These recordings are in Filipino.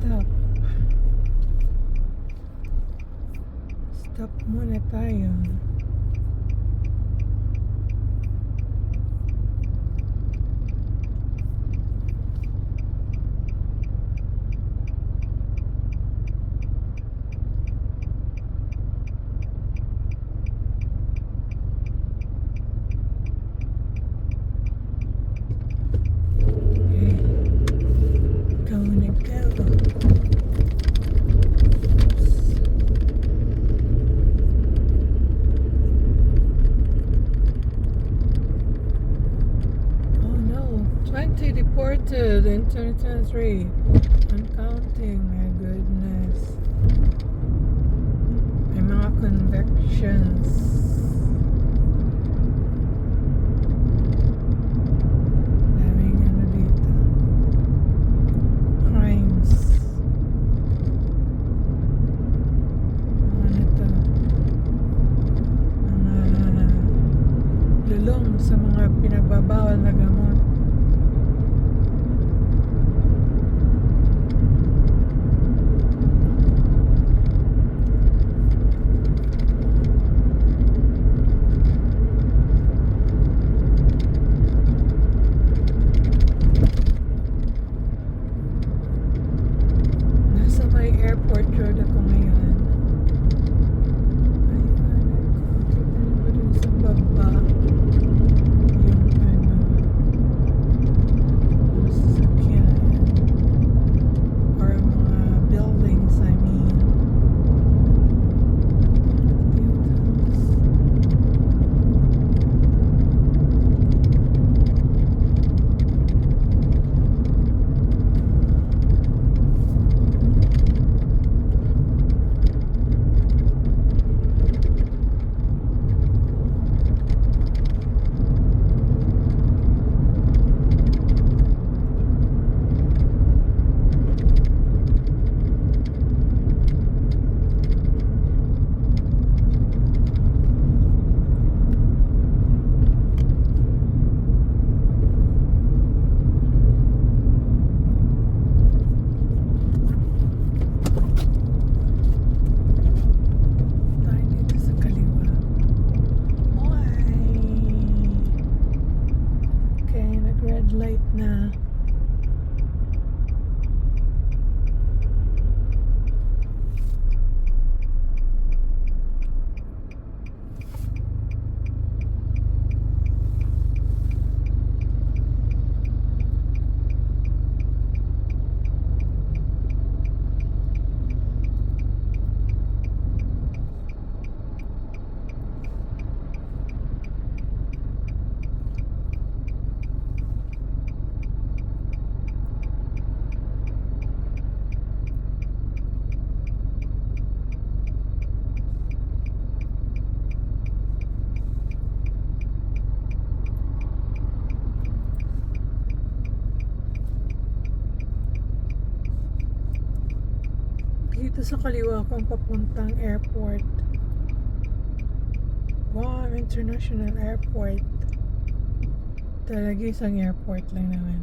stop. Stop muna tayo. Deported in 2023. I'm counting, my goodness. May mga convictions. Daming ano dito. Crimes. Ano to? Mga lulong sa mga pinagbabawal na gamot. Airport road ako ngayon. Ayun, nakikita niyo ba dun sa baba? Yung sasakyan. Or mga buildings, I mean. Red light na. Dito sa kaliwa kong papuntang airport. Wow, International Airport. Talaga isang airport lang naman.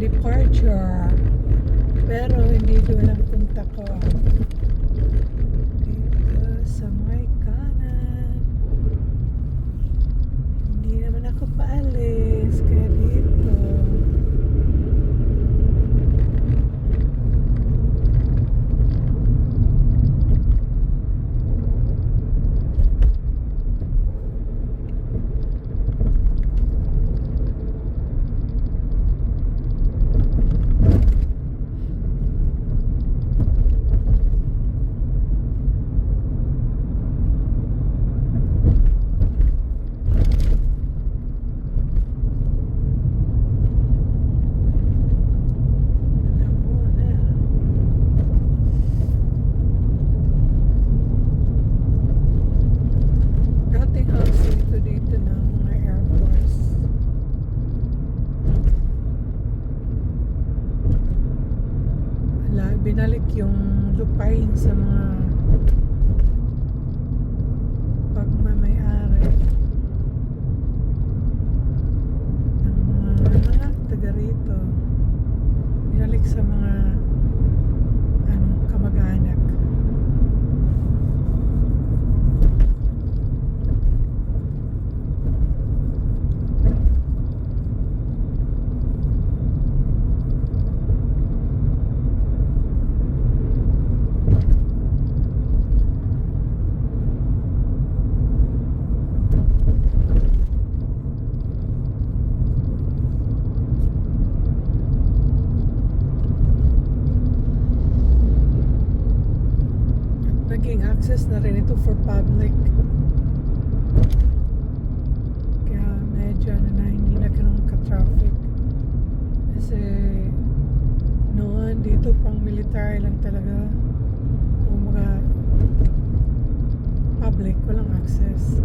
Departure, pero hindi doon ang punta ko. Dito sa may kanan, hindi naman ako paalis, kaya dito. binalik yung lupain sa mga pagmamayari ng mga taga rito, binalik sa mga kamag-anak. Naging access na rin ito for public. Kaya medyo na hindi na ganun ka-traffic. Kasi noon dito pang military lang talaga. Kung mga public, walang access.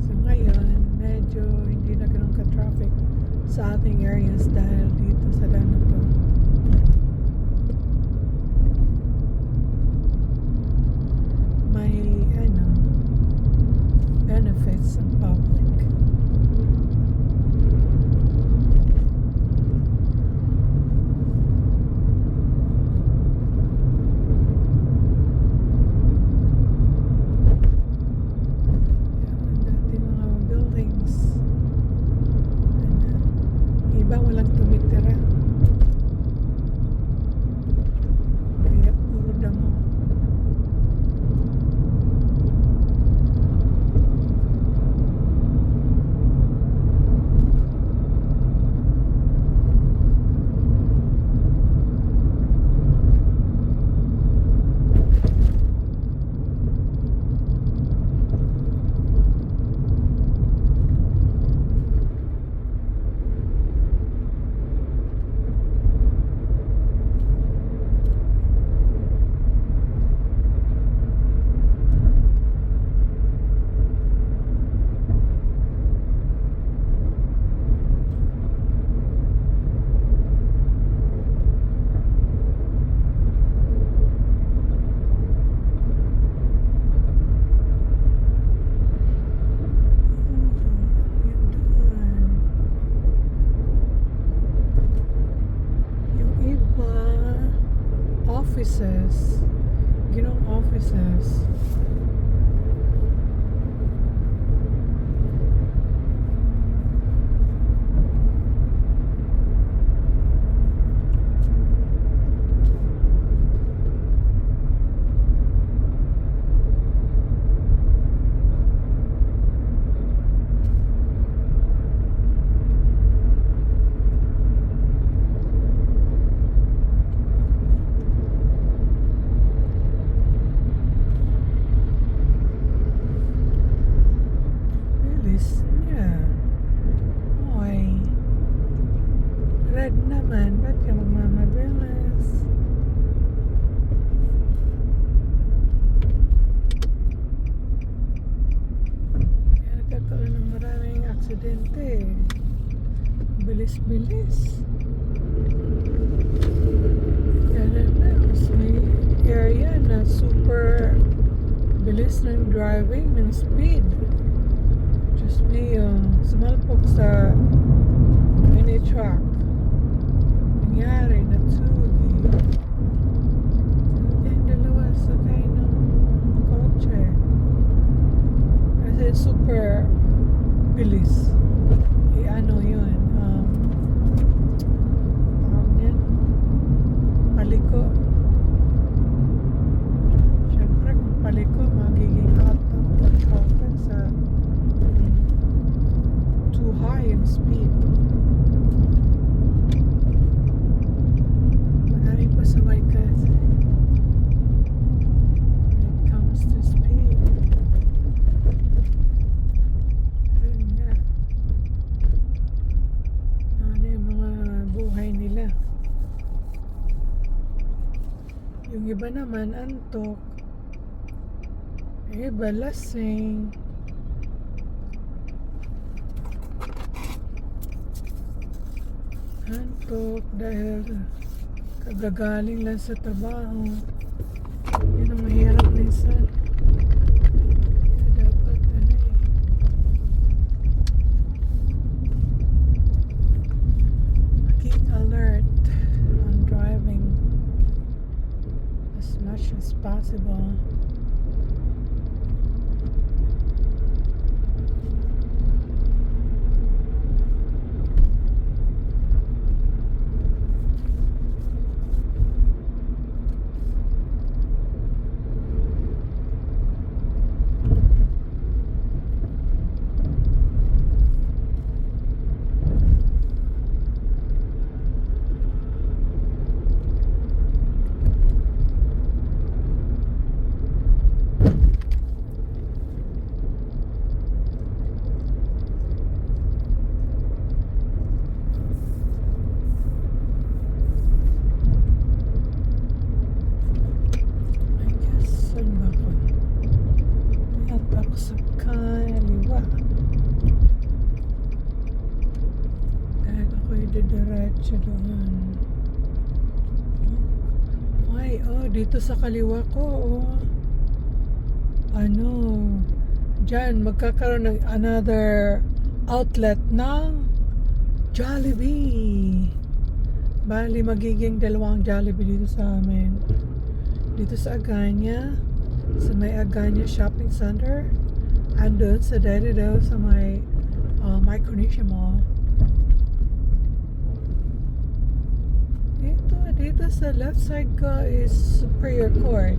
So ngayon, medyo hindi na ganun ka-traffic sa ating areas dahil dito sa daan na to. May benefits ng public. Dati mga buildings. Iba walang tumitira. Kaya puro damo. Offices, offices. Red naman, ba't ka magmamabilis? Kaya nagkakaroon ng maraming aksidente. Bilis-bilis. Kaya na, may area na super bilis ng driving, ng speed. Just may sumalpok sa mini truck. Nangyari na tugi ang dalawa sakay ng kotse kasi super bilis. Yun tawag niyan paliko. Syempre kung paliko magiging out sa too high yung speed. Pasaway kasi when it comes to speed. Ayun nga, ano yung mga buhay nila. Yung iba naman antok, yung iba lasing. Antok dahil kagagaling lang sa trabaho. Yun ang mahirap minsan. Kaya dapat maging alert on driving as much as possible. Sa kaliwa dahil ako'y didiretso doon. Dito sa kaliwa ko dyan magkakaroon ng another outlet ng Jollibee. Bali magiging dalawang Jollibee dito sa amin, dito sa Aganya, sa may Aganya Shopping Center, andun sa Dededo sa may Micronesia Mall. Dito sa left side ko is Superior Court.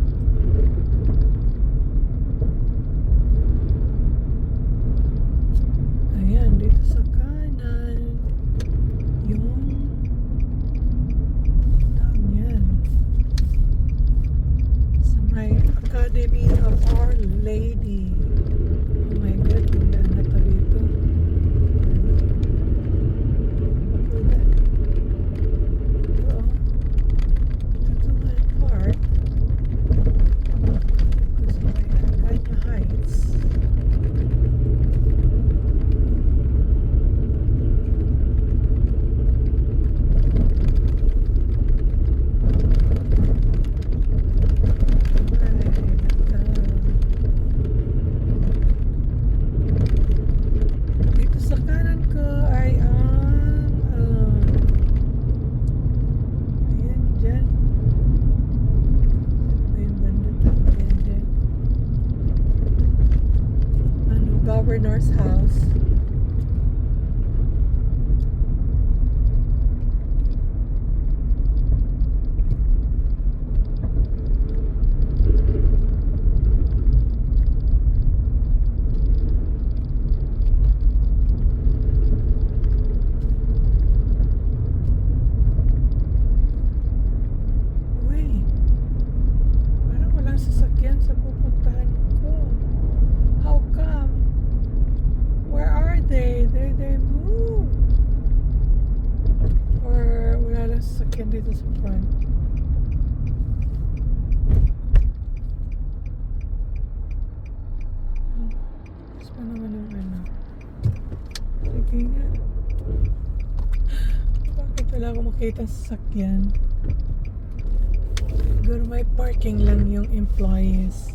Ayan, dito sa kanan yung tawag yan, sa may Academy of Our Lady. Oh my God, tindaan na to dito. Bakulan. Ito Tutuhan Park. Kasi may Aganya Heights. Governor's house. Uy, parang walang sasakyan sa pupuntahan ko. How come? Where are they? They move. Or wala lang sasakyan dito sa front. Tapos pa naman ang sige nga. Bakit wala akong makita sasakyan? Siguro may parking lang yung employees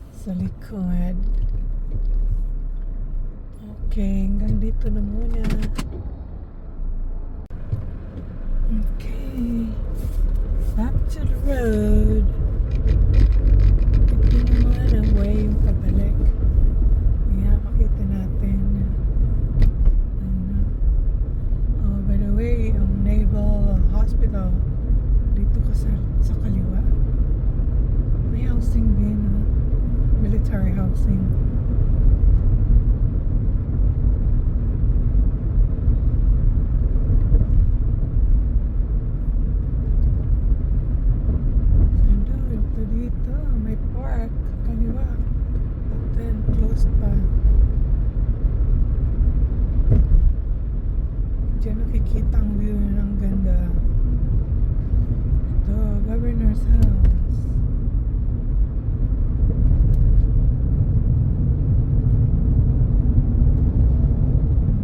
sa likod. Okay, hanggang dito na muna. Okay, back to the road. Ito naman ang way yung pabalik. Kaya makita natin. By the way, ang Naval Hospital dito ka sa kaliwa. May housing din, military housing. Dito may park kaliwa, but then closed pa. Diyan nakikita ang view ng ganda. Ito, Governor's house.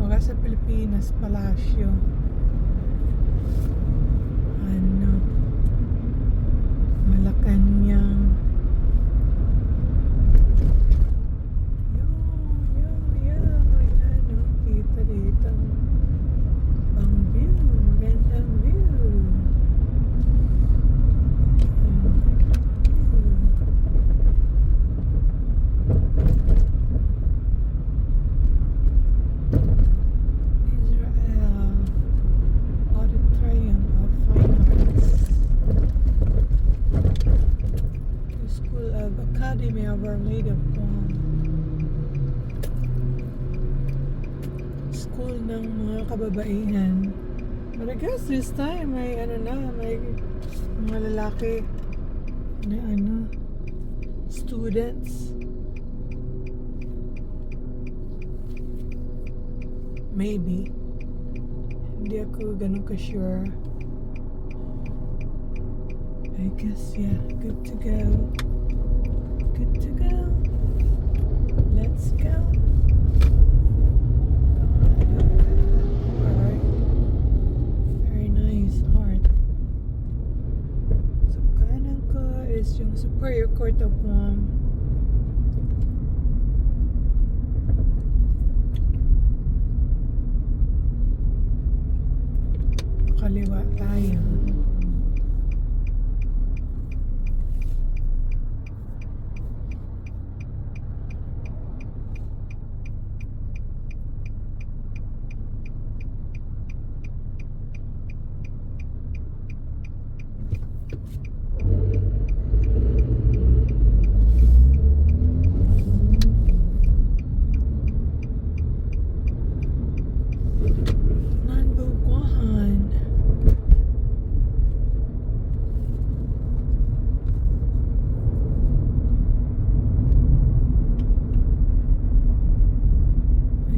Mga sa Pilipinas, palasyo. Ano Our Lady of Guam. School ng mga kababaihan. But I guess this time may may mga lalaki na students. Maybe. Hindi ako ganun ka-sure. I guess, yeah, good to go. Good to go. Let's go. Alright. Very nice. Art. So, kanan ko is yung Superior Court of Guam. Kaliwa tayo.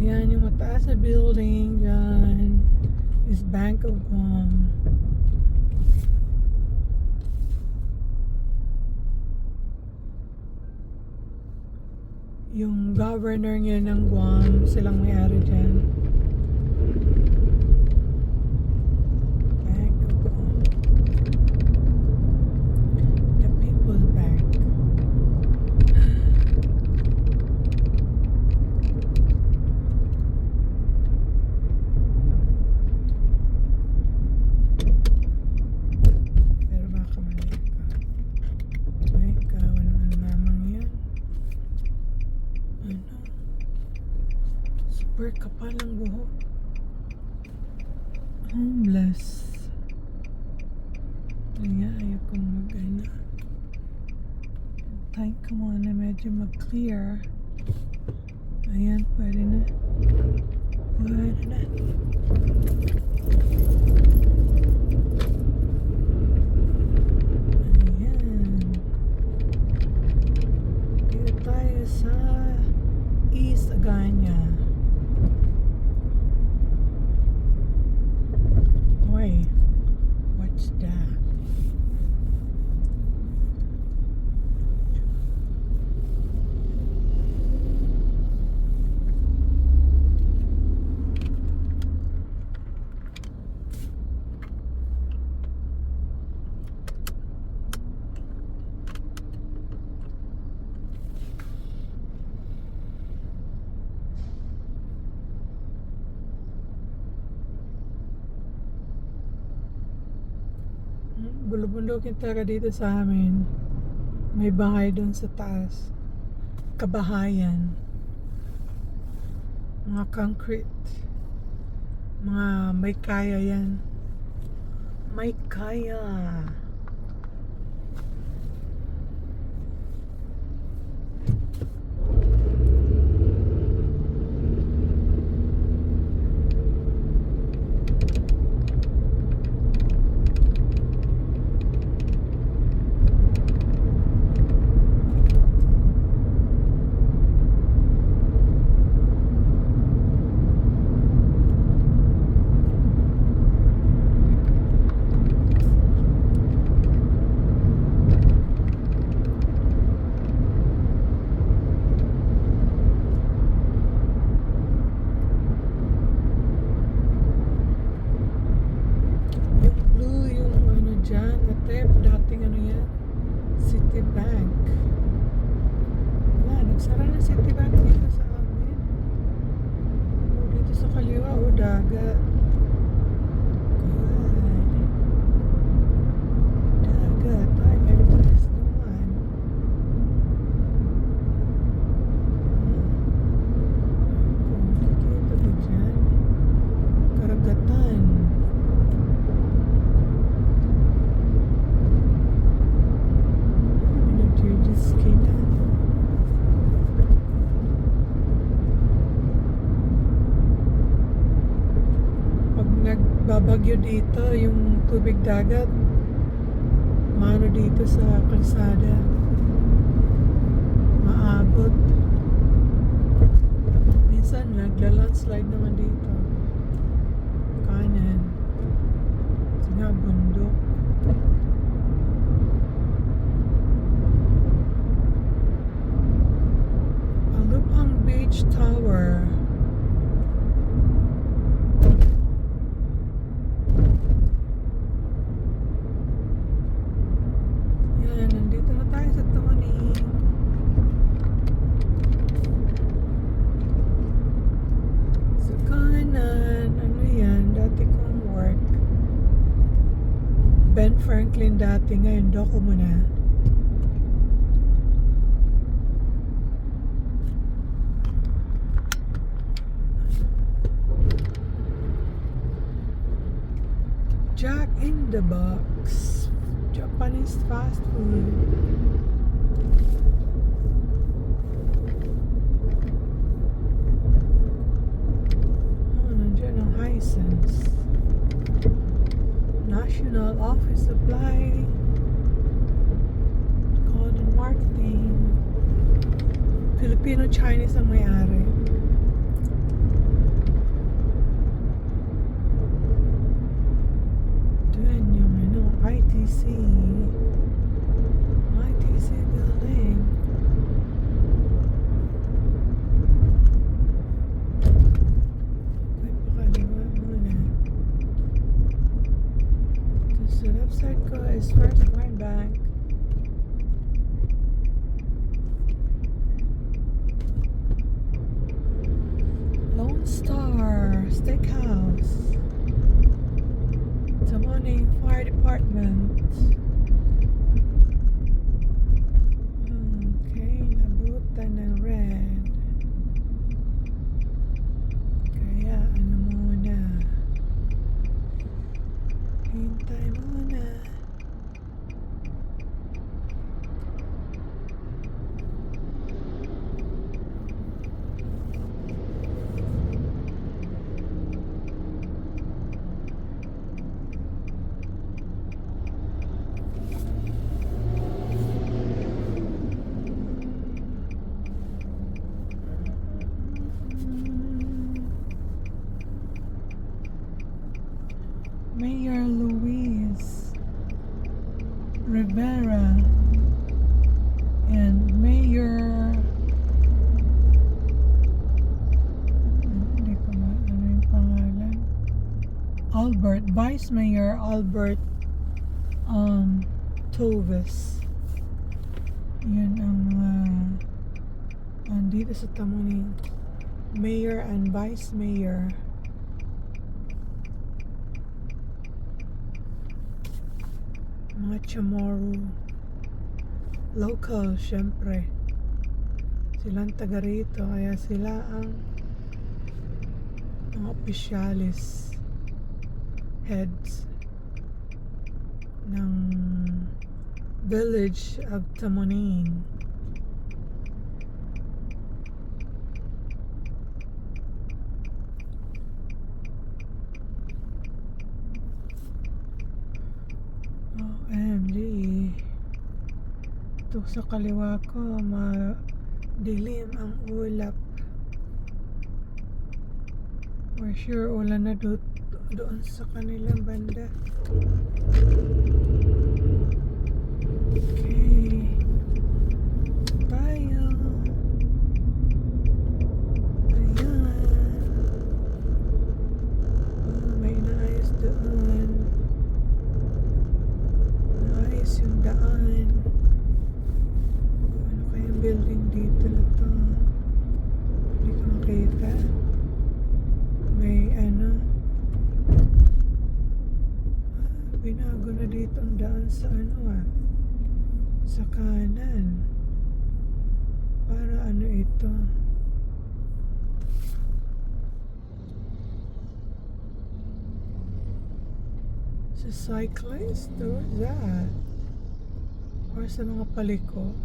Ayan, yung mataas na building dyan is Bank of Guam. Yung governor ngayon ng Guam, silang may-ari dyan. Bank of Guam. The People's Bank. Super kapal ng buhok. Homeless. Kaya ayaw kong Time ko muna medyo mag-clear. Ayan, pwede na. Pwede na. Ayan. Dito tayo sa East Agana. What's that? Bulubundukin talaga dito sa amin. May bahay doon sa taas. Kabahayan. Mga concrete. Mga may kaya yan. May kaya. Dating yan, Citibank. Wala, nagsara na Citibank dito sa amin. Dito sa kaliwa, dagat. Dagat, ay may palis naman. Kung nakikita ko dyan, karagatan. Just came down. bagyo dito, yung tubig dagat. Mano dito sa kalsada. Maabot. Minsan nagla-landslide naman dito. Kanan. Kasi nga bundok. Alupang Beach Tower. Yan, nandito na tayo sa Tamuning. Sa kanan, ano yan, dati kong work. Ben Franklin dati, ngayon Docomo na. Jack in the Box. Japanese fast food. Oh, nandiyan ang Hisense. National Office Supply. Golden Marketing. Filipino-Chinese ang may-ari. Doon yung ano, ITC building. May pakaliwa muna. Sa left side ko is First Wine Bank. Lone Star Steakhouse. Tamuning Fire Department. Okay, nabutan ng red. Kaya ano muna? Hintay muna. Mayor Luis Rivera and Mayor hindi ko ano yung pangalan, Albert, Vice Mayor Albert Toves. Yun ang andito sa Tamuning. Mayor and Vice Mayor. Mga Chamorro. Local, syempre. Silang taga rito, kaya sila ang mga opisyalis, heads ng village of Tamuning. OMG. Ito sa kaliwa ko, madilim ang ulap. For sure, ulan na doon sa kanilang banda. Okay. Tayo. Ayan. May naayos doon. Naayos yung daan. Ano kayang building dito na to? Hindi ko makita. May ano. Binago na dito ang daan sa ano sa kanan. Para ano ito? Sa cyclist? Or that? Or sa mga paliko?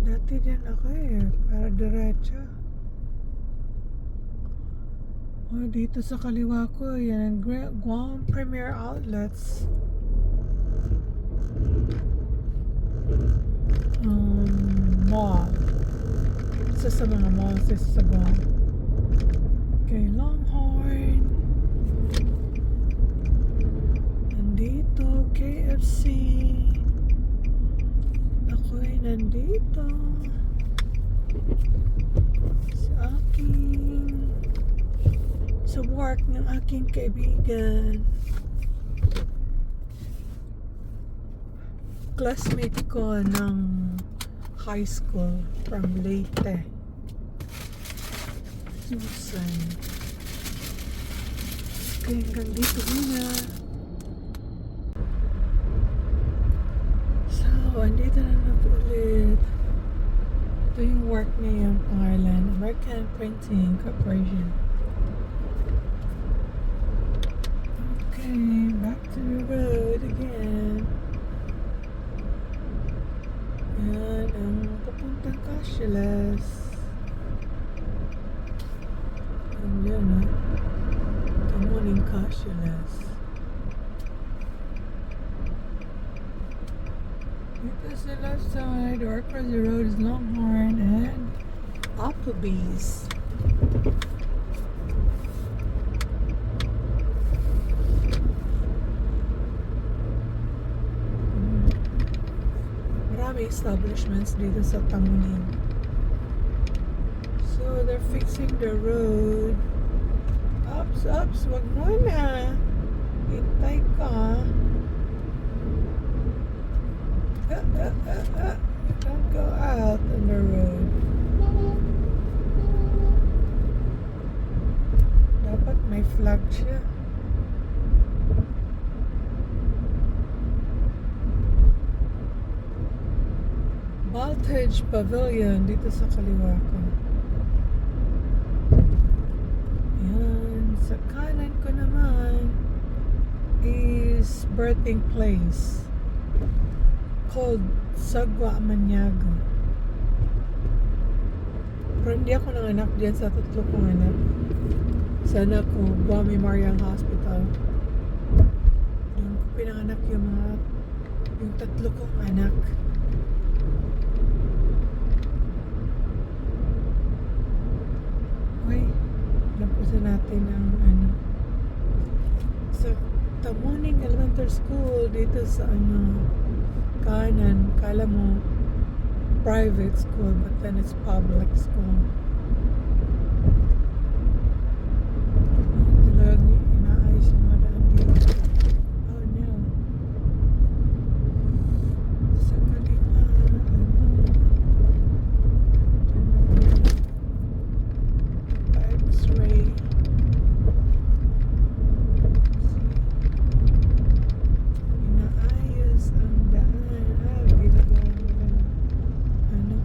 Dati dyan ako para diretso. Oh, dito sa kaliwa ko, yan ang Guam Premier Outlets. Mall. Isa sa mga malls sa Guam. Okay, Longhorn. Nandito, KFC. Ako'y nandito. Sa work ng aking kaibigan. Classmate ko ng high school from Leyte. Susan. Okay, hanggang dito muna. So, andito na po ulit. Ito yung work niya, yung pangalan, American Printing Corporation. Okay, back to the road again. Yan ang papuntang Casheles. Yan na. Ito morning Casheles. Dito sa left side or across the road is Longhorn and Applebee's. Marami establishments dito sa Tamuning. So they're fixing the road. Ups, wag mo na. Hintay ka. Don't go out on the road. Dapat may flag siya. Voltage Pavilion dito sa kaliwa ko. Yan. Sa kanan ko naman is birthing place called Sagwa Maniago. Pero hindi ako nanganak diyan sa tatlo kong anak. Sana ko Guam Memorial Hospital. Doon ko pinanganak yung tatlo kong anak. Okay, lampasan natin ang sa Tamuning Elementary School dito sa kanan. Kala mo private school but then it's public school. Talagang inaayos yung mga daan dito. Oh no. Sa kaliwa X-ray. Inaayos ang daan. Ginagawa nila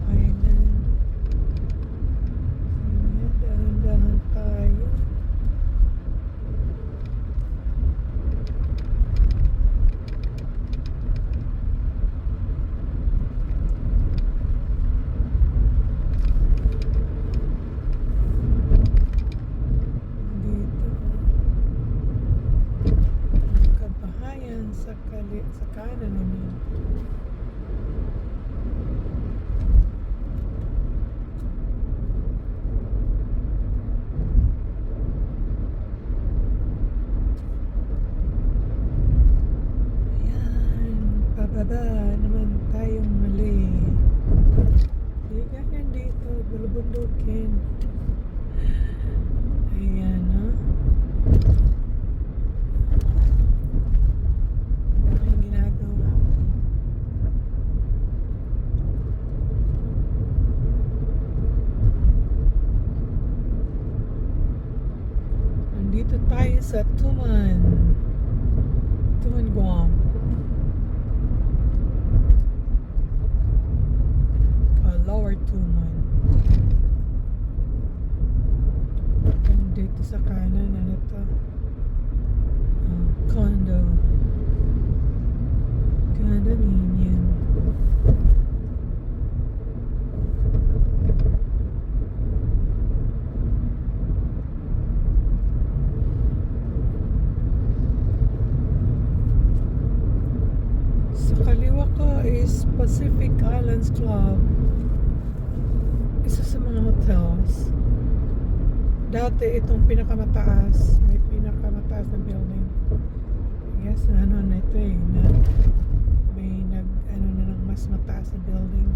island. Dahan-dahan tayo. Kabahayan sa kanan namin. Ayan, pababa naman tayong mali. Hindi ganyan dito, bulubundukin. Ayan, no? Daming ginagawa. is Pacific Islands Club. Isa sa mga hotels. Dati itong pinakamataas. May pinakamataas na building. Yes, na ano na ito eh. Na may ano na ng mas mataas na building.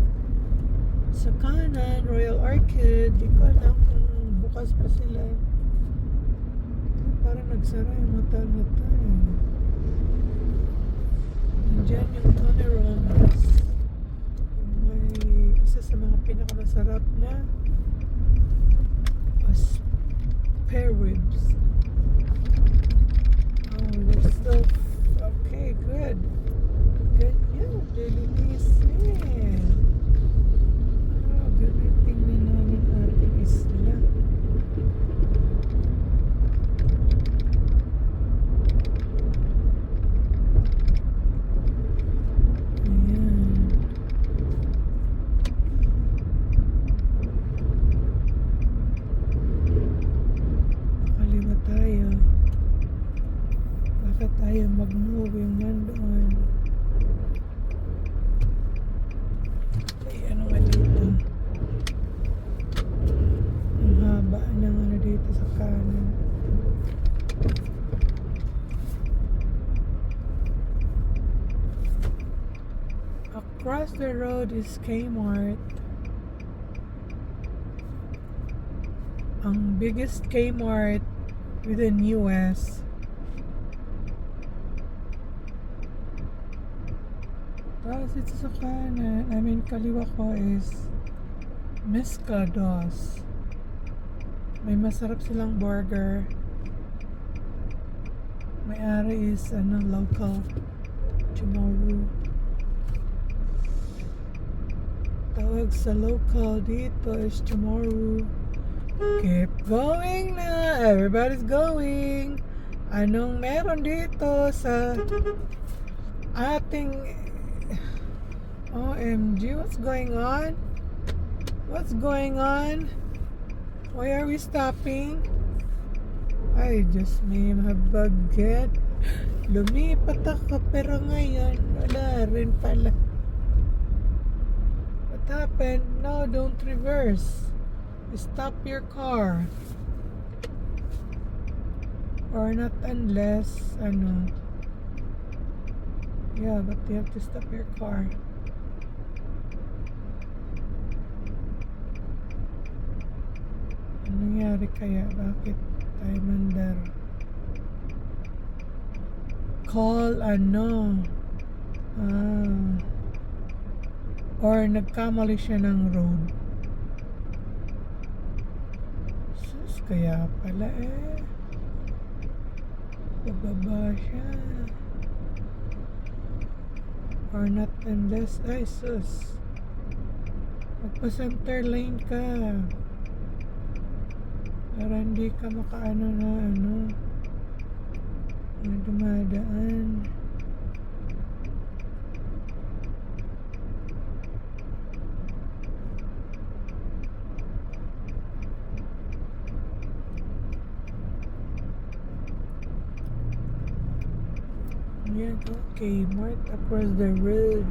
Sa kanan, Royal Orchid. Di ko alam kung bukas pa sila. Parang nagsara yung hotel na ito eh. Nandiyan yung Tony Romas. May isa sa mga pinakamasarap na spare ribs. Oh, they're still okay, good. Good, yeah, delinisin. Oh, good. Tingnan namin ating isla. Tayo mag-move yung nandoon. Ay, ano nga dito? Ang haba ng ano dito sa kanan. Across the road is Kmart. Ang biggest Kmart within US. Tapos ito sa kanan, kaliwa ko is Mescados. May masarap silang burger. May-ari is local Chumaru. Tawag sa local dito is Chumaru. Keep going na! Everybody's going! Anong meron dito sa ating OMG, what's going on? What's going on? Why are we stopping? I just may mabaget. Lumipat ako pero ngayon wala rin pala. What happened? No, don't reverse. Stop your car. Or not unless yeah, but you have to stop your car. Nangyari kaya? Bakit tayo mandar? Call or nagkamali siya ng road. Sus, kaya pala bababa siya. Or not unless, ay sus, magpa-center lane ka para hindi ka makaano na dumadaan. Yan, okay, Kmart across the road.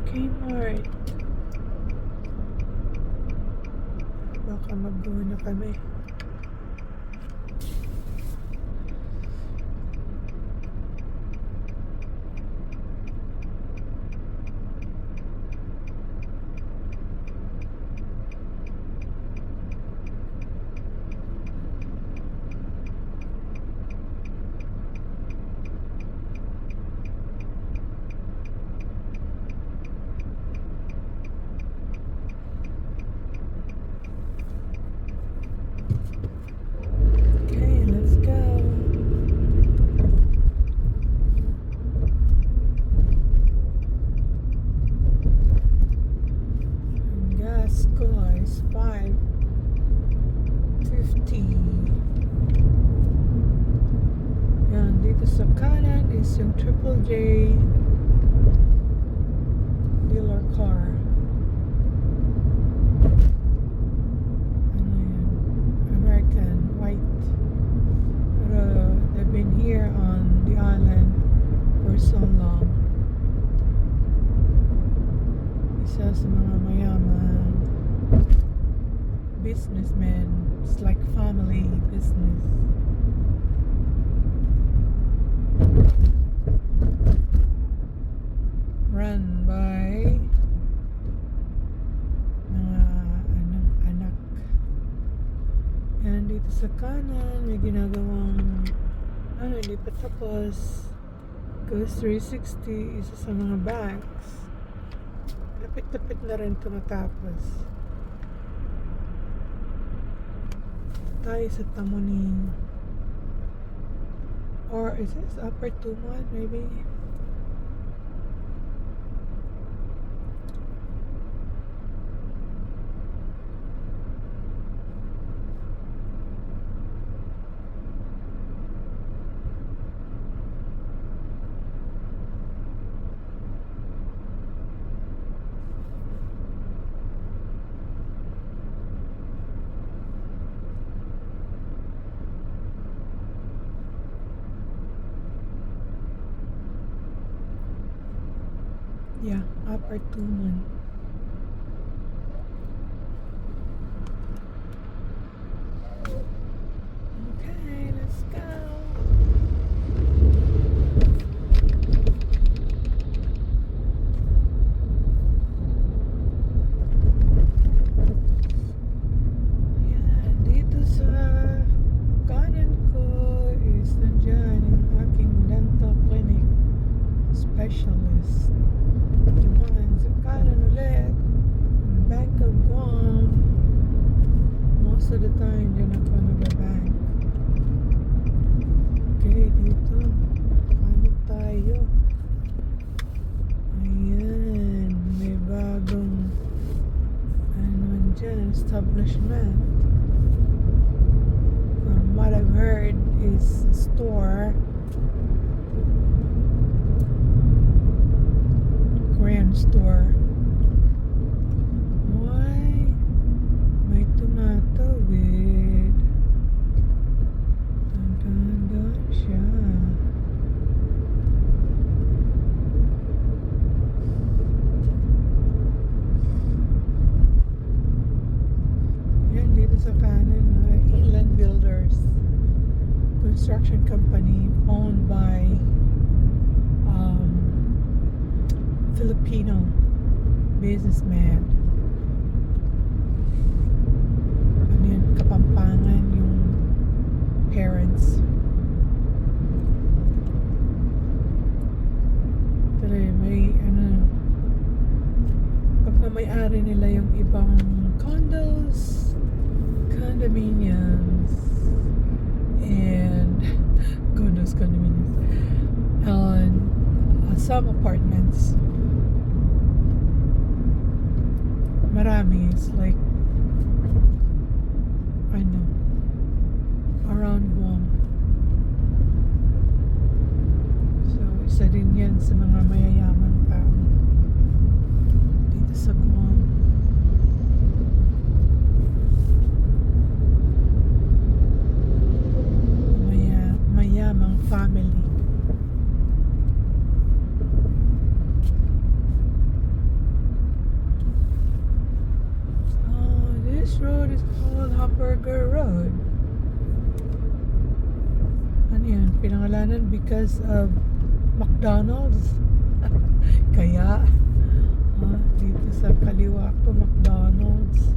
Kmart. Baka mag-go na kami. Is 5.50. Yan, dito sa kanan is yung Triple J dealer car. Ano yan? American, white. Pero they've been here on the island for so long. businessmen. It's like family business. Run by mga anak. And dito sa kanan, may ginagawang hindi pa tapos. Goes 360, isa sa mga banks. Lapit-lapit na rin ito matapos. Tayo sa Tamuning. Or is this Upper Tumon maybe? Yeah, Upper Tumon. Okay, let's go. Yan, dito sa kanan ko is nandyan yung aking dental clinic specialist. Naman sa kanan ulit, Bank of Guam. Most of the time, dyan ako nag-bank. Okay, dito. Kanan tayo. Ayan, may bagong dyan, establishment. From what I've heard is a store. Grand store. Why? May tumatawid. Dandan siya. Yan, dito sa kanan, Inland Builders construction company owned by Filipino businessman. Ano yun? Kapampangan yung parents. Tuloy, may pagmamayari nila yung ibang condos, condominiums, and condominiums, and some apartments. Marami. It's like around Guam. So isa din yan sa mga mayayaman tao dito sa Guam. Mayamang family. This road is called Hamburger Road. Ano yan? Pinangalanan because of McDonald's. Kaya dito sa kaliwa ko, McDonald's.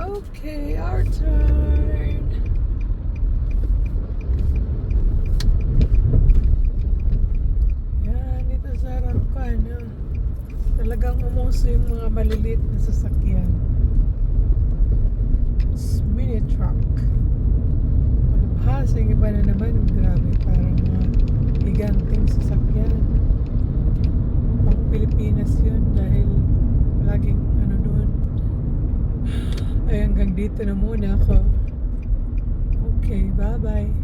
Okay, our turn. Yan, dito sa harap ko, ano, talagang umuso yung mga maliliit na sasakyan. It's mini truck. Malubhas, yung iba na naman, grabe, parang mga giganting sasakyan. Pang Pilipinas yun dahil palaging ano doon. Ay, hanggang dito na muna ako. Okay, bye-bye.